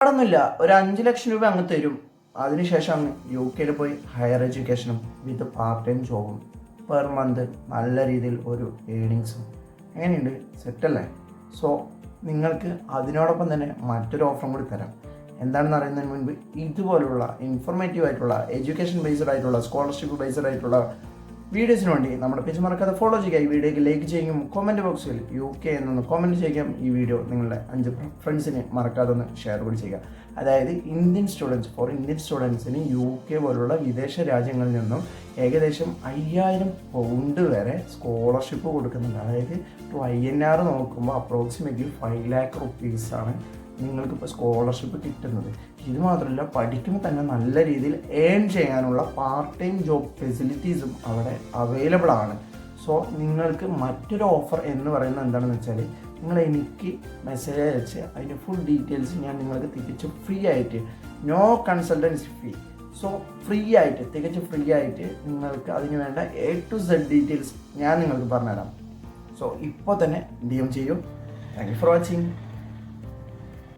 അവിടൊന്നുമില്ല, ഒരു 5 ലക്ഷം രൂപ അങ്ങ് തരും. അതിനുശേഷം അങ്ങ് UK പോയി ഹയർ എഡ്യൂക്കേഷനും വിത്ത് പാർട്ട് ടൈം ജോബും പെർ മന്ത് നല്ല രീതിയിൽ ഒരു ഏണിങ്സും. എങ്ങനെയുണ്ട്? സെറ്റല്ലേ? സോ നിങ്ങൾക്ക് അതിനോടൊപ്പം തന്നെ മറ്റൊരു ഓഫറും കൂടി തരാം. എന്താണെന്ന് അറിയുന്നതിന് മുൻപ് ഇതുപോലുള്ള ഇൻഫോർമേറ്റീവ് ആയിട്ടുള്ള എഡ്യൂക്കേഷൻ ബേസ്ഡ് ആയിട്ടുള്ള സ്കോളർഷിപ്പ് ബേസ്ഡ് ആയിട്ടുള്ള വീഡിയോസിന് വേണ്ടി നമ്മുടെ പേജ് മറക്കാതെ ഫോളോ ചെയ്യുക. ഈ വീഡിയോയ്ക്ക് ലൈക്ക് ചെയ്യും, കമൻറ്റ് ബോക്സിൽ UK എന്നൊന്ന് കമൻറ്റ് ചെയ്യാം. ഈ വീഡിയോ നിങ്ങളുടെ 5 ഫ്രണ്ട്സിന് മറക്കാതെ ഒന്ന് ഷെയർ കൂടി ചെയ്യുക. അതായത് ഇന്ത്യൻ സ്റ്റുഡൻസിന് UK പോലുള്ള വിദേശ രാജ്യങ്ങളിൽ നിന്നും ഏകദേശം 5000 പൗണ്ട് വരെ സ്കോളർഷിപ്പ് കൊടുക്കുന്നുണ്ട്. അതായത് INR നോക്കുമ്പോൾ അപ്രോക്സിമേറ്റ്ലി 5 lakh റുപ്പീസാണ് നിങ്ങൾക്കിപ്പോൾ സ്കോളർഷിപ്പ് കിട്ടുന്നത്. ഇത് മാത്രമല്ല, പഠിക്കുമ്പോൾ തന്നെ നല്ല രീതിയിൽ ഏൺ ചെയ്യാനുള്ള പാർട്ട് ടൈം ജോബ് ഫെസിലിറ്റീസും അവിടെ അവൈലബിൾ ആണ്. സോ നിങ്ങൾക്ക് മറ്റൊരു ഓഫർ എന്ന് പറയുന്നത് എന്താണെന്ന് വെച്ചാൽ, നിങ്ങൾ എനിക്ക് മെസ്സേജ് അയച്ച് അതിൻ്റെ ഫുൾ ഡീറ്റെയിൽസ് ഞാൻ നിങ്ങൾക്ക് തികച്ചും ഫ്രീ ആയിട്ട്, നോ കൺസൾട്ടൻസി ഫീ, സോ ഫ്രീ ആയിട്ട്, തികച്ചും ഫ്രീ ആയിട്ട് നിങ്ങൾക്ക് അതിന് വേണ്ട A to Z ഡീറ്റെയിൽസ് ഞാൻ നിങ്ങൾക്ക് പറഞ്ഞുതരാം. സോ ഇപ്പോൾ തന്നെ DM ചെയ്യൂ. Thank you for watching.